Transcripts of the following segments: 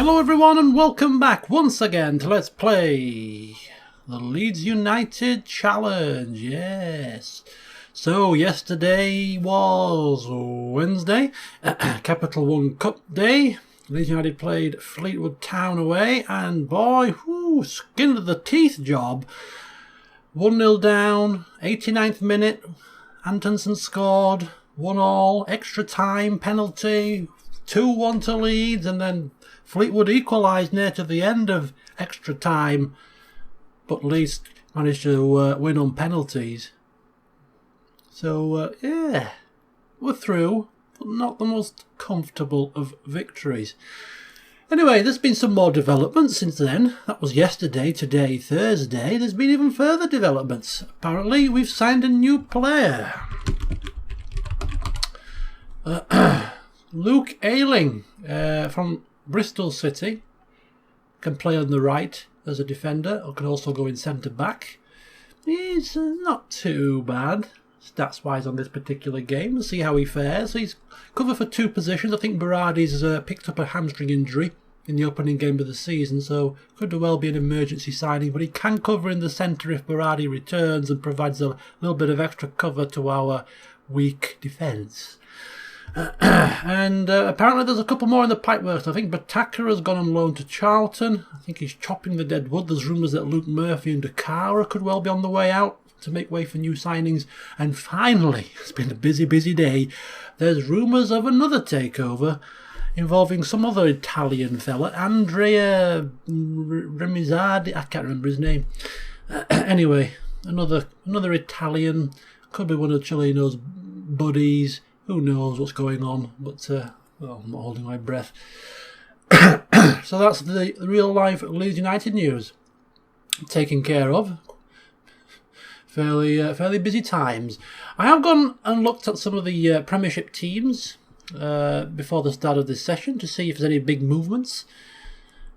Hello everyone and welcome back once again to Let's Play the Leeds United Challenge, yes. So yesterday was Wednesday, Capital One Cup Day. Leeds United played Fleetwood Town away and boy, skin to the teeth job. 1-0 down, 89th minute, Antonsen scored, 1-1, extra time, penalty, 2-1 to Leeds, and then Fleetwood equalised near to the end of extra time, but Leeds managed to win on penalties. So, yeah, we're through, but not the most comfortable of victories. Anyway, there's been some more developments since then. That was yesterday, today, Thursday. There's been even further developments. Apparently, we've signed a new player. Luke Ayling from Bristol City can play on the right as a defender, or can also go in centre back. He's not too bad stats wise on this particular game. We'll see how he fares. He's covered for two positions. I think Berardi's picked up a hamstring injury in the opening game of the season, so could well be an emergency signing, but he can cover in the centre if Berardi returns and provides a little bit of extra cover to our weak defence. And apparently there's a couple more in the pipeworks. I think Bataka has gone on loan to Charlton. I think he's chopping the dead wood. There's rumours that Luke Murphy and Dakara could well be on the way out to make way for new signings. And finally, it's been a busy day, there's rumours of another takeover involving some other Italian fella, Andrea Remizardi. I can't remember his name. Anyway, another Italian, could be one of Cellino's buddies. Who knows what's going on, but well, I'm not holding my breath. So that's the real life Leeds United news. Taken care of. Fairly busy times. I have gone and looked at some of the Premiership teams before the start of this session to see if there's any big movements.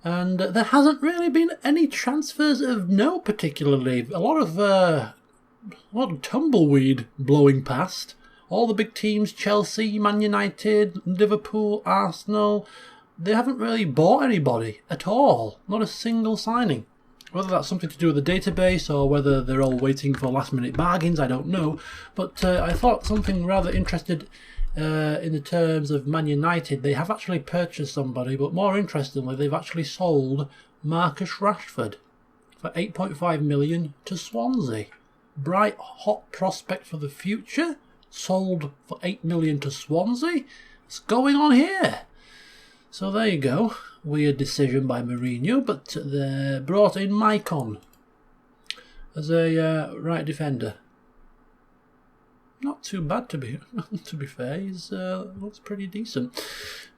And there hasn't really been any transfers of note particularly. A lot of tumbleweed blowing past. All the big teams, Chelsea, Man United, Liverpool, Arsenal, they haven't really bought anybody at all. Not a single signing. Whether that's something to do with the database or whether they're all waiting for last-minute bargains, I don't know. But I thought something rather interested in the terms of Man United. They have actually purchased somebody, but more interestingly, they've actually sold Marcus Rashford for 8.5 million to Swansea. Bright, hot prospect for the future. Sold for 8 million to Swansea. What's going on here? So there you go. Weird decision by Mourinho, but they brought in Maicon as a right defender. Not too bad to be fair. He's looks pretty decent,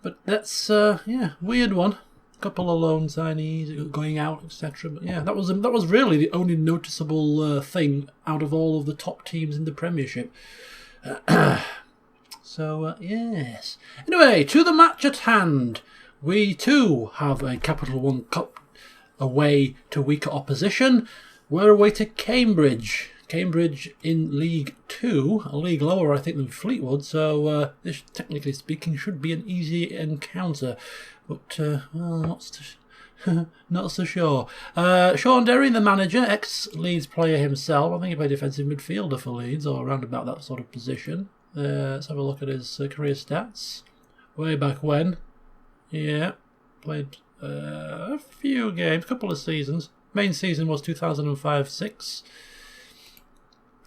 but that's yeah, weird one. Couple of loan signees going out, etc. But yeah, that was really the only noticeable thing out of all of the top teams in the Premiership. So yes. Anyway, to the match at hand. We too have a Capital One Cup away to weaker opposition. We're away to Cambridge. Cambridge in League 2, a league lower I think than Fleetwood, so this technically speaking should be an easy encounter. But well, not so sure. Sean Derry, the manager, ex-Leeds player himself. I think he played defensive midfielder for Leeds, or around about that sort of position. Let's have a look at his career stats. Way back when. Yeah, played a few games, a couple of seasons. Main season was 2005-06.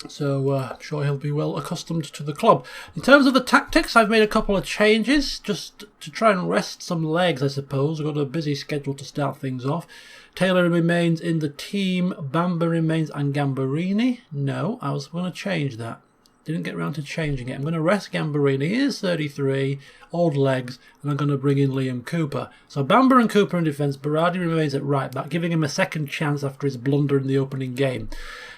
So I'm sure he'll be well accustomed to the club. In terms of the tactics, I've made a couple of changes just to try and rest some legs, I suppose. I've got a busy schedule to start things off. Taylor remains in the team. Bamba remains and Gambarini. No, I was going to change that. Didn't get around to changing it. I'm going to rest Gambarini. He is 33, old legs, and I'm going to bring in Liam Cooper. So Bamba and Cooper in defence. Berardi remains at right back, giving him a second chance after his blunder in the opening game.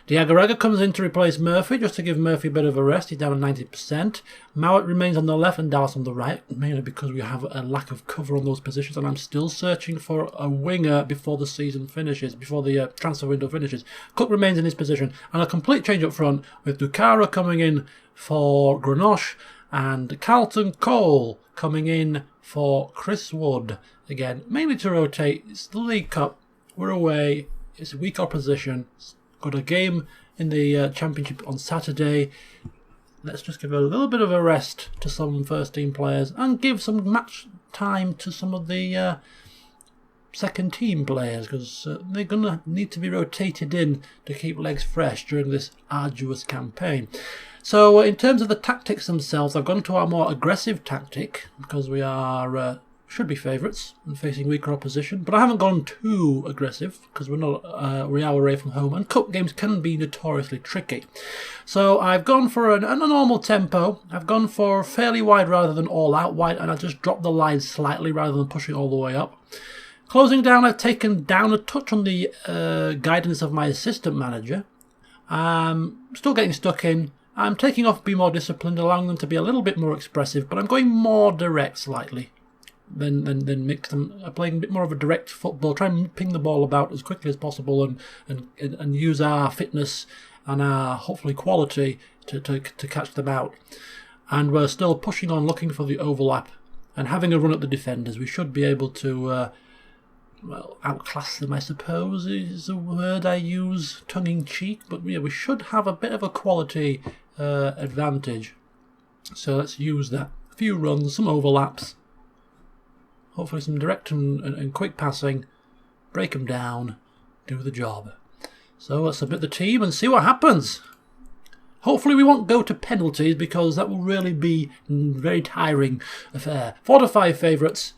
Diagoraga comes in to replace Murphy, just to give Murphy a bit of a rest. He's down at 90%. Mowat remains on the left and Dallas on the right, mainly because we have a lack of cover on those positions, and I'm still searching for a winger before the season finishes, before the transfer window finishes. Cook remains in his position, and a complete change up front, with Dakara coming in for Grenache, and Carlton Cole coming in for Chris Wood. Again, mainly to rotate. It's the League Cup. We're away. It's a weak opposition. Got a game in the Championship on Saturday. Let's just give a little bit of a rest to some first team players and give some match time to some of the second team players, because they're going to need to be rotated in to keep legs fresh during this arduous campaign. So in terms of the tactics themselves, I've gone to our more aggressive tactic because we are should be favourites and facing weaker opposition, but I haven't gone too aggressive because we are away from home and cup games can be notoriously tricky. So I've gone for a normal tempo. I've gone for fairly wide rather than all out wide, and I've just dropped the line slightly rather than pushing all the way up. Closing down, I've taken down a touch on the guidance of my assistant manager. Still getting stuck in. I'm taking off Be More Disciplined, allowing them to be a little bit more expressive, but I'm going more direct slightly than mix them. Playing a bit more of a direct football, try and ping the ball about as quickly as possible and use our fitness and our hopefully quality to catch them out. And we're still pushing on, looking for the overlap and having a run at the defenders. We should be able to outclass them, I suppose, is a word I use tongue-in-cheek, but yeah, we should have a bit of a quality advantage. So let's use that. A few runs, some overlaps, hopefully some direct and quick passing, break them down, do the job. So let's submit the team and see what happens. Hopefully we won't go to penalties, because that will really be a very tiring affair. 4 to 5 favourites.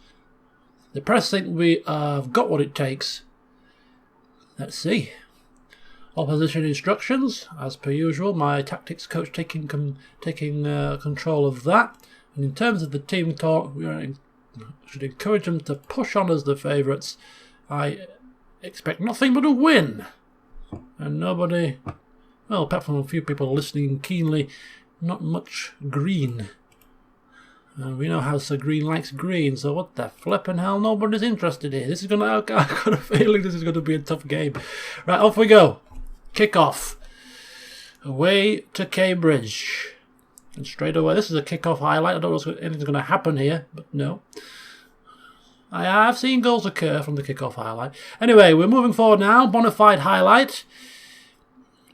The press think we have got what it takes. Let's see. Opposition instructions, as per usual. My tactics coach taking control of that. And in terms of the team talk, we should encourage them to push on as the favourites. I expect nothing but a win. And nobody, well, apart from a few people listening keenly, not much green. We know how Sir Green likes green, so what the flippin' hell, nobody's interested here. This is going to, I've got a feeling this is going to be a tough game. Right, off we go. Kick off. Away to Cambridge. And straight away, this is a kick-off highlight. I don't know if anything's going to happen here, but no. I have seen goals occur from the kick-off highlight. Anyway, we're moving forward now. Bonafide highlight.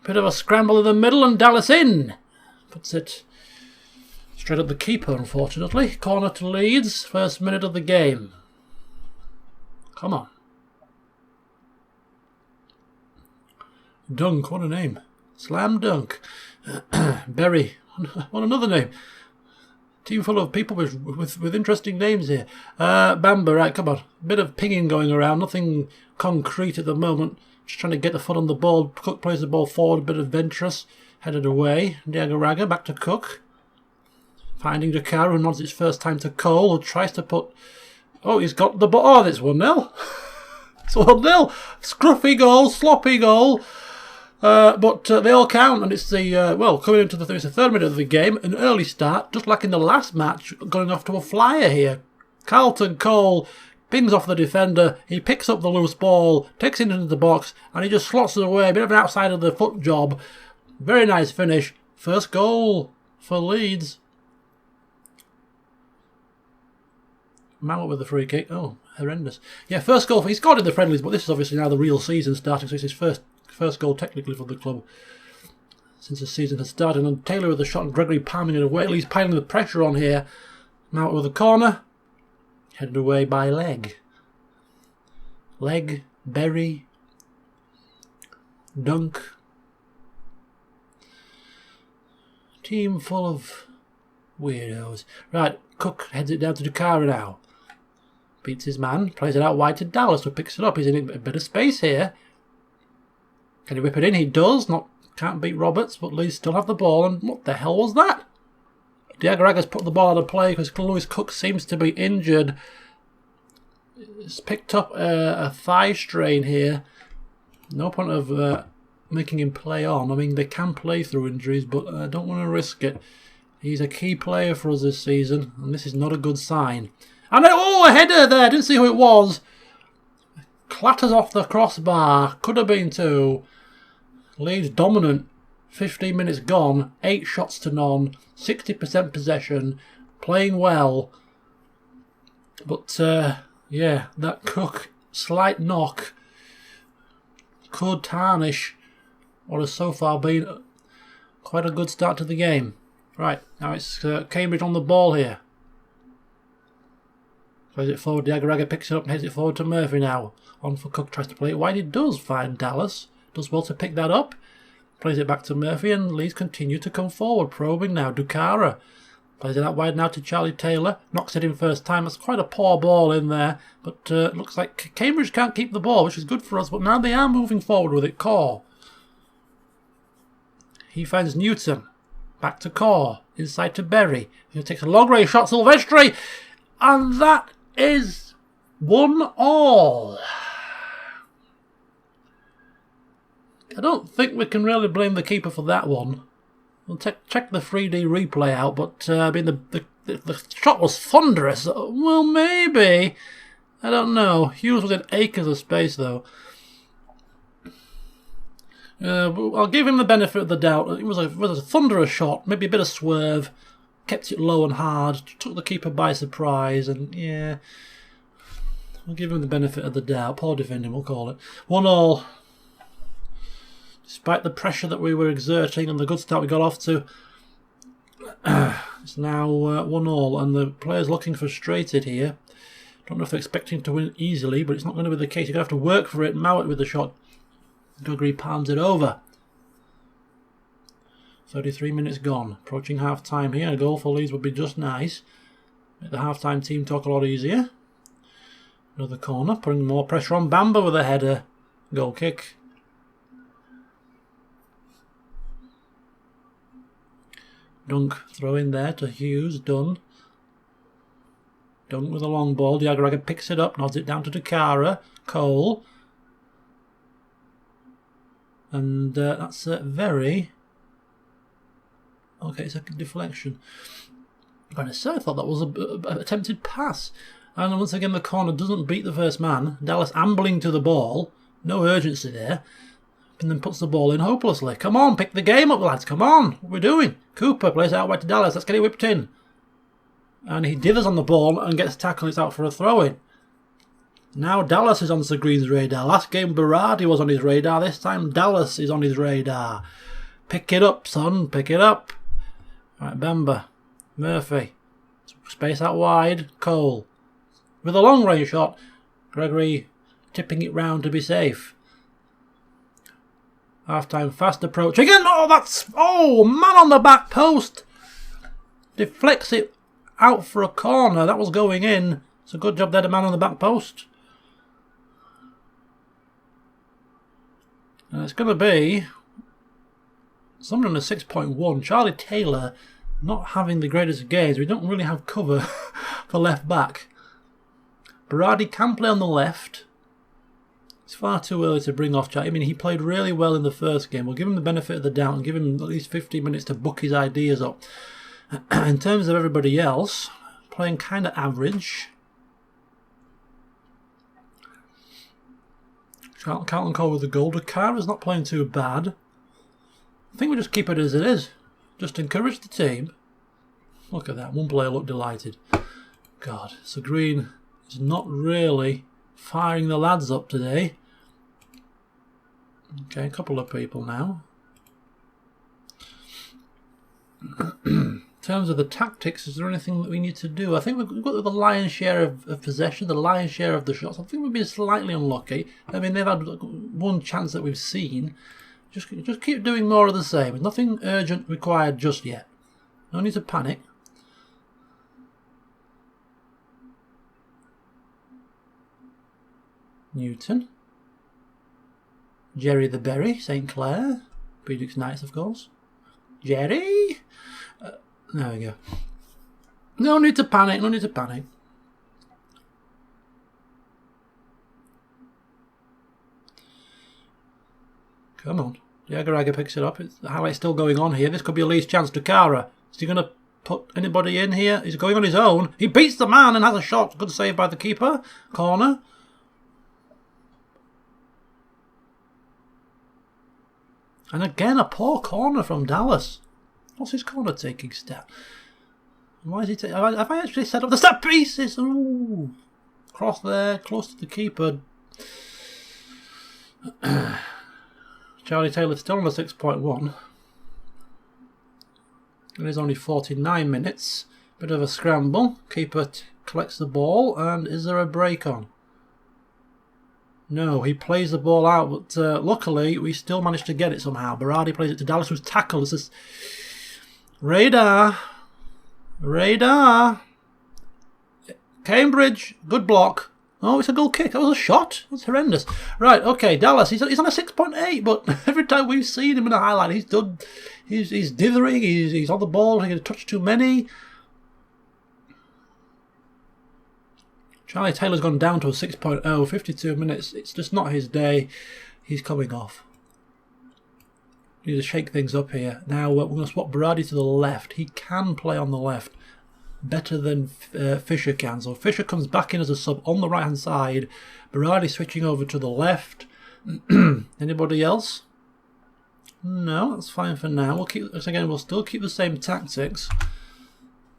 Bit of a scramble in the middle and Dallas in. Puts it straight at the keeper, unfortunately. Corner to Leeds. First minute of the game. Come on. Dunk, what a name. Slam dunk. Berry, what another name. Team full of people with interesting names here. Bamba, right, come on. Bit of pinging going around. Nothing concrete at the moment. Just trying to get the foot on the ball. Cook plays the ball forward, a bit adventurous. Headed away. Diagaraga, back to Cook. Finding Dakar, who nods it's first time to Cole, who tries to put... Oh, he's got the ball. Oh, it's 1-0. It's 1-0. Scruffy goal, sloppy goal. But they all count, and it's the, coming into the third minute of the game, an early start, just like in the last match, going off to a flyer here. Carlton Cole pings off the defender, he picks up the loose ball, takes it into the box, and he just slots it away, a bit of an outside of the foot job. Very nice finish. First goal for Leeds. Mount with the free kick. Oh, horrendous. Yeah, first goal. He scored in the friendlies, but this is obviously now the real season starting, so it's his first goal technically for the club since the season has started. And Taylor with the shot and Gregory palming it away. He's piling the pressure on here. Mount with the corner. Headed away by Leg. Leg, Berry, Dunk. Team full of weirdos. Right, Cook heads it down to Dakara now. Beats his man, plays it out wide to Dallas, who picks it up. He's in a bit of space here. Can he whip it in? He does. Can't beat Roberts, but Leeds still have the ball. And what the hell was that? Diagaraga's put the ball out of play because Lewis Cook seems to be injured. He's picked up a thigh strain here. No point of making him play on. I mean, they can play through injuries, but I don't want to risk it. He's a key player for us this season, and this is not a good sign. And a header there! Didn't see who it was. Clatters off the crossbar. Could have been 2. Leeds dominant. 15 minutes gone. 8 shots to none. 60% possession. Playing well. But, yeah, that Cook slight knock could tarnish what has so far been quite a good start to the game. Right, now it's Cambridge on the ball here. Plays it forward, Diagaraga picks it up and heads it forward to Murphy now. On for Cook, tries to play it wide. He does find Dallas. Does well to pick that up. Plays it back to Murphy and Leeds continue to come forward. Probing now, Dukara. Plays it out wide now to Charlie Taylor. Knocks it in first time. That's quite a poor ball in there. But looks like Cambridge can't keep the ball, which is good for us. But now they are moving forward with it. Core. He finds Newton. Back to Core. Inside to Berry. He takes a long range shot. Silvestri. And that is 1-1. I don't think we can really blame the keeper for that one. We'll check the 3D replay out, but I mean the shot was thunderous. Well, maybe. I don't know. Hughes was in acres of space, though. I'll give him the benefit of the doubt. It was a thunderous shot, maybe a bit of swerve. Kept it low and hard, took the keeper by surprise, and yeah, I'll give him the benefit of the doubt. Poor defending, we'll call it. 1-1. Despite the pressure that we were exerting and the good start we got off to, it's now 1-1, and the players looking frustrated here. Don't know if they're expecting to win easily, but it's not going to be the case. You're going to have to work for it, Mowat with the shot. Gregory palms it over. 33 minutes gone. Approaching half-time here. A goal for Leeds would be just nice. Make the half-time team talk a lot easier. Another corner. Putting more pressure on Bamba with a header. Goal kick. Dunk throw in there to Hughes. Done. Dunk with a long ball. Diagaraga picks it up. Nods it down to Dakara. Cole. And that's very... Okay, it's a deflection. I thought that was an attempted pass. And once again, the corner doesn't beat the first man. Dallas ambling to the ball. No urgency there. And then puts the ball in hopelessly. Come on, pick the game up, lads. Come on. What are we doing? Cooper plays it out wide to Dallas. Let's get it whipped in. And he dithers on the ball and gets tackled. It's out for a throw-in. Now Dallas is on Sir Green's radar. Last game, Berardi was on his radar. This time, Dallas is on his radar. Pick it up, son. Pick it up. Right, Bamba. Murphy. Space out wide. Cole. With a long range shot. Gregory tipping it round to be safe. Half-time fast approach. Again! Oh, that's... Oh, man on the back post. Deflects it out for a corner. That was going in. It's a good job they had a man on the back post. And it's going to be... something on a 6.1. Charlie Taylor not having the greatest games. We don't really have cover for left back. Berardi can play on the left. It's far too early to bring off Charlie. I mean, he played really well in the first game. We'll give him the benefit of the doubt and give him at least 15 minutes to book his ideas up. In terms of everybody else, playing kind of average. Carlton Cole with the goal. Dakara's not playing too bad. I think we just keep it as it is. Just encourage the team. Look at that. One player looked delighted. God, Sir Green is not really firing the lads up today. Okay, a couple of people now. In terms of the tactics, is there anything that we need to do? I think we've got the lion's share of possession, the lion's share of the shots. I think we've been slightly unlucky. I mean, they've had one chance that we've seen. Just keep doing more of the same. There's nothing urgent required just yet. No need to panic. Newton. Jerry the Berry, St. Clair. Predicts Knights, of course. Jerry! There we go. No need to panic, no need to panic. Come on. Diagaraga picks it up. The highlight's still going on here. This could be a Leeds chance to Kara. Is he going to put anybody in here? He's going on his own. He beats the man and has a shot. Good save by the keeper. Corner. And again, a poor corner from Dallas. What's his corner taking stat? Why is he? Have I actually set up the set pieces? Ooh, cross there, close to the keeper. Charlie Taylor's still on the 6.1. It is only 49 minutes. Bit of a scramble. Keeper collects the ball, and is there a break on? No, he plays the ball out, but luckily we still managed to get it somehow. Berardi plays it to Dallas, who's tackled. This is Radar. Cambridge, good block. Oh, it's a goal kick. That was a shot. That's horrendous. Right, okay, Dallas. He's on a 6.8, but every time we've seen him in a highlight, he's done. He's dithering. He's on the ball. He's touched too many. Charlie Taylor's gone down to a 6.0, 52 minutes. It's just not his day. He's coming off. Need to shake things up here. Now we're going to swap Berardi to the left. He can play on the left better than Fisher can. So Fisher comes back in as a sub on the right-hand side. Berardi switching over to the left. Anybody else? No, that's fine for now. We'll still keep the same tactics.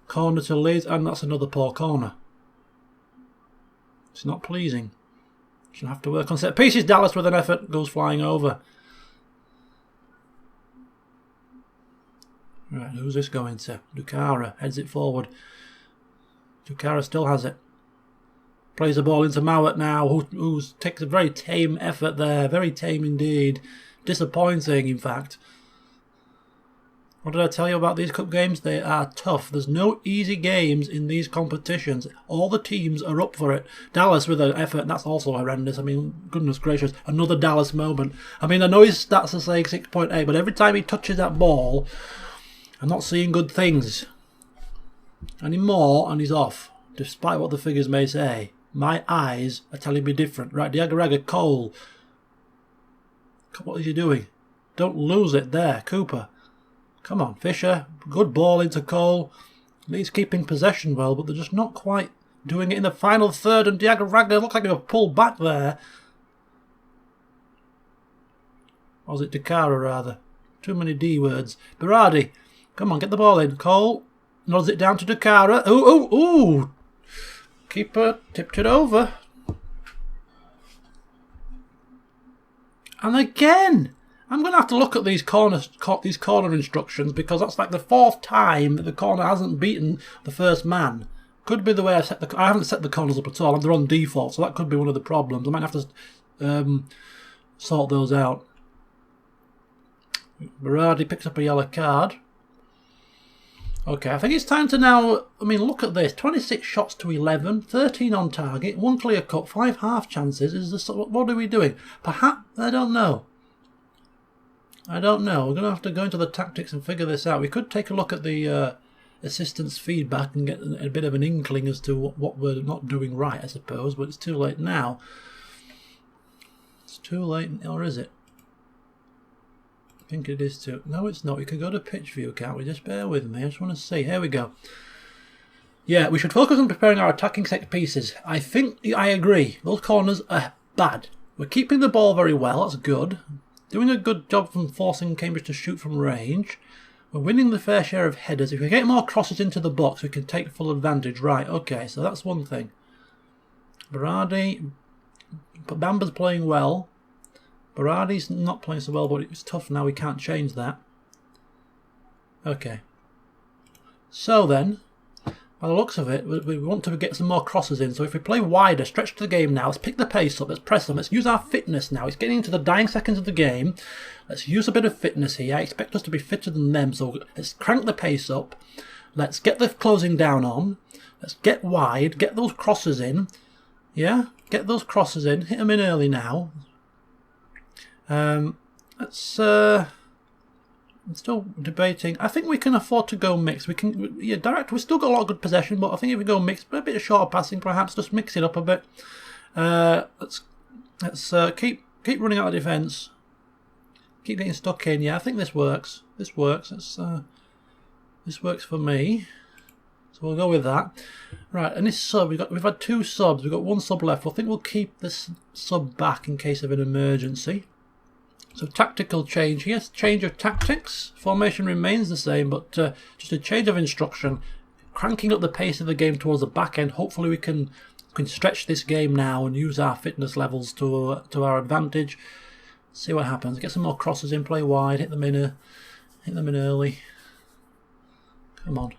Corner to Leeds, and that's another poor corner. It's not pleasing. Should have to work on set pieces. Dallas with an effort goes flying over. Right, who's this going to? Dukara heads it forward. Dukara still has it. Plays the ball into Mowat now, who takes a very tame effort there. Very tame indeed. Disappointing, in fact. What did I tell you about these cup games? They are tough. There's no easy games in these competitions. All the teams are up for it. Dallas with an effort, that's also horrendous. I mean, goodness gracious, another Dallas moment. I mean, I know his stats are saying 6.8, but every time he touches that ball, I'm not seeing good things anymore, and he's off. Despite what the figures may say, my eyes are telling me different. Right, Diagaraga, Cole. What is he doing? Don't lose it there, Cooper. Come on, Fisher. Good ball into Cole. Leeds keeping possession well, but they're just not quite doing it in the final third, and Diagaraga looks like they were pulled back there. Or was it Dakara, rather? Too many D words. Berardi. Come on, get the ball in. Cole nods it down to Dakara. Ooh. Keeper tipped it over. And again, I'm going to have to look at these corner instructions, because that's like the fourth time that the corner hasn't beaten the first man. Could be the way I haven't set the corners up at all. They're on default, so that could be one of the problems. I might have to sort those out. Berardi picks up a yellow card. Okay, I think it's time to now, I mean, look at this. 26 shots to 11, 13 on target, 1 clear cut, 5 half chances. What are we doing? Perhaps, I don't know. We're going to have to go into the tactics and figure this out. We could take a look at the assistants' feedback and get a bit of an inkling as to what we're not doing right, I suppose. But it's too late now. It's too late, or is it? I think it is too. No, it's not. We can go to pitch view, can't we? Just bear with me. I just want to see. Here we go. Yeah, we should focus on preparing our attacking set pieces. I think I agree. Those corners are bad. We're keeping the ball very well. That's good. Doing a good job from forcing Cambridge to shoot from range. We're winning the fair share of headers. If we get more crosses into the box, we can take full advantage. Right, okay, so that's one thing. Berardi. Bamba's playing well. Berardi's not playing so well, but it's tough now. We can't change that. Okay. So then, by the looks of it, we want to get some more crosses in. So if we play wider, stretch the game now, let's pick the pace up, let's press them, let's use our fitness now. It's getting into the dying seconds of the game. Let's use a bit of fitness here. I expect us to be fitter than them, so let's crank the pace up. Let's get the closing down on. Let's get wide, get those crosses in. Yeah, get those crosses in. Hit them in early now. I'm still debating. I think we can afford to go mixed. We can, yeah, direct. We've still got a lot of good possession, but I think if we go mixed, a bit of short passing, perhaps just mix it up a bit. Let's keep running out of defence. Keep getting stuck in. Yeah, I think this works. This works. This works for me. So we'll go with that. Right, and this sub, we've had 2 subs. We've got 1 sub left. I think we'll keep this sub back in case of an emergency. So tactical change. Yes, change of tactics. Formation remains the same, but just a change of instruction. cranking up the pace of the game towards the back end. Hopefully we can stretch this game now and use our fitness levels to our advantage. See what happens. Get some more crosses in, play wide, hit them in early. Come on.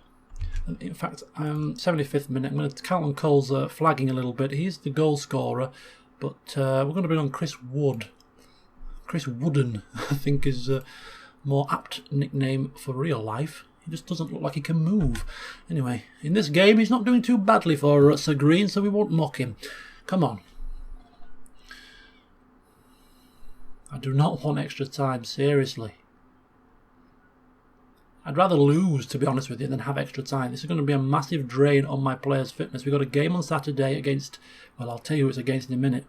In fact, 75th minute. I'm going to Carlton Cole's flagging a little bit. He's the goal scorer, but we're going to bring on Chris Wood. Chris Wooden, I think, is a more apt nickname for real life. He just doesn't look like he can move. Anyway, in this game, he's not doing too badly for Sir Green, so we won't mock him. Come on. I do not want extra time, seriously. I'd rather lose, to be honest with you, than have extra time. This is going to be a massive drain on my players' fitness. We've got a game on Saturday against... Well, I'll tell you who it's against in a minute.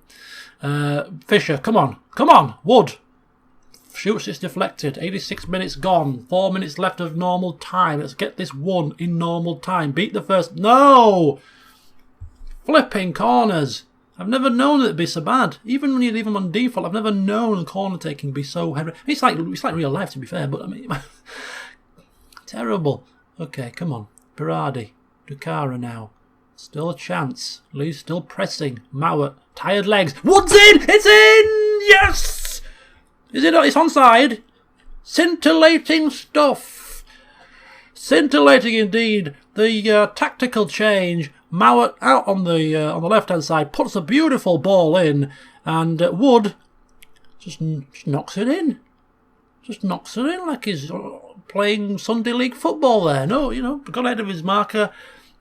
Fisher, come on. Come on, Wood. Shoots, it's deflected. 86 minutes gone. 4 minutes left of normal time. Let's get this one in normal time. Beat the first... No! Flipping corners. I've never known it'd be so bad. Even when you leave them on default, I've never known corner taking be so heavy. It's like real life, to be fair, but I mean... Terrible. Okay, come on. Berardi. Dukara now. Still a chance. Lee's still pressing. Mowat. Tired legs. Wood's in! It's in! Yes! Is it? It's onside. Scintillating stuff. Scintillating indeed. The tactical change. Mowat out on the left-hand side. Puts a beautiful ball in. And Wood just knocks it in. Just knocks it in like he's... playing Sunday League football there. No, you know, got ahead of his marker.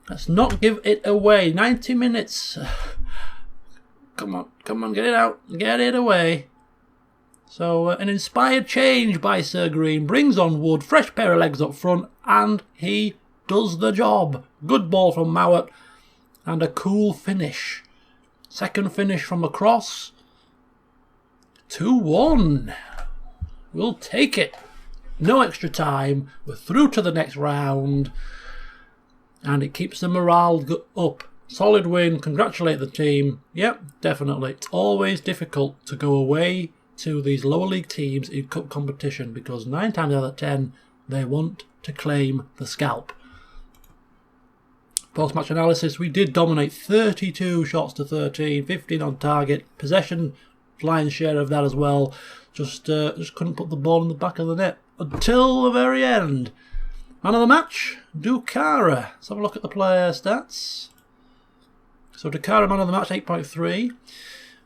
Let's not give it away. 90 minutes. Come on, get it out. Get it away. So, an inspired change by Sir Green brings on Wood. Fresh pair of legs up front, and he does the job. Good ball from Mowat, and a cool finish. Second finish from across. 2-1. We'll take it. No extra time. We're through to the next round. And it keeps the morale up. Solid win. Congratulate the team. Yep, definitely. It's always difficult to go away to these lower league teams in cup competition because 9 times out of 10 they want to claim the scalp. Post-match analysis. We did dominate 32 shots to 13. 15 on target. Possession, lion's share of that as well. Just couldn't put the ball in the back of the net. Until the very end. Man of the match, Dukara. Let's have a look at the player stats. So Dukara, man of the match, 8.3.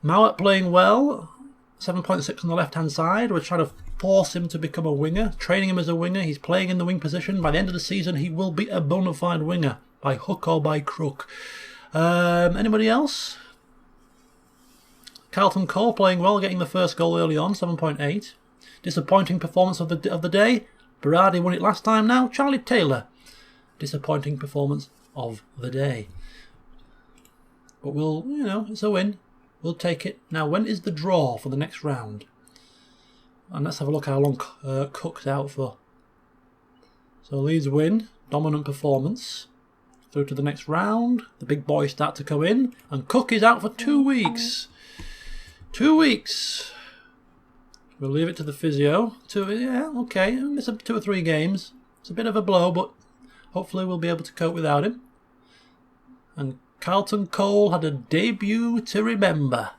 Mowat playing well, 7.6 on the left-hand side. We're trying to force him to become a winger, training him as a winger. He's playing in the wing position. By the end of the season, he will be a bona fide winger, by hook or by crook. Anybody else? Carlton Cole playing well, getting the first goal early on, 7.8. Disappointing performance of the day. Berardi won it last time now. Charlie Taylor. Disappointing performance of the day. But we'll, you know, it's a win. We'll take it. Now, when is the draw for the next round? And let's have a look how long Cook's out for. So Leeds win. Dominant performance. Through to the next round. The big boys start to come in. And Cook is out for 2 weeks. 2 weeks. We'll leave it to the physio. Yeah, okay. Miss 2 or 3 games. It's a bit of a blow, but hopefully we'll be able to cope without him. And Carlton Cole had a debut to remember.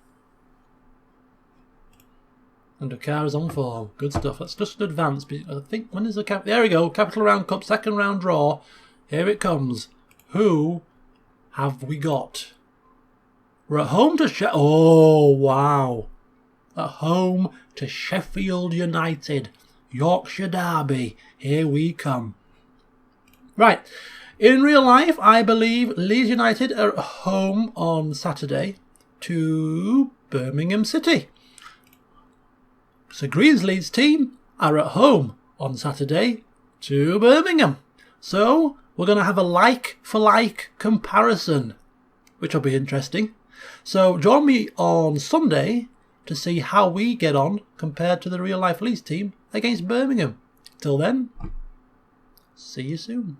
And Dukara's on form. Good stuff. Let's just advance. I think, when is the cap? There we go. Capital Round Cup, second round draw. Here it comes. Who have we got? We're at home to Oh, wow. At home to Sheffield United. Yorkshire Derby. Here we come. Right. In real life, I believe Leeds United are at home on Saturday to Birmingham City. So Green's Leeds team are at home on Saturday to Birmingham. So we're going to have a like-for-like comparison, which will be interesting. So join me on Sunday to see how we get on compared to the real-life Leeds team against Birmingham. Till then, see you soon.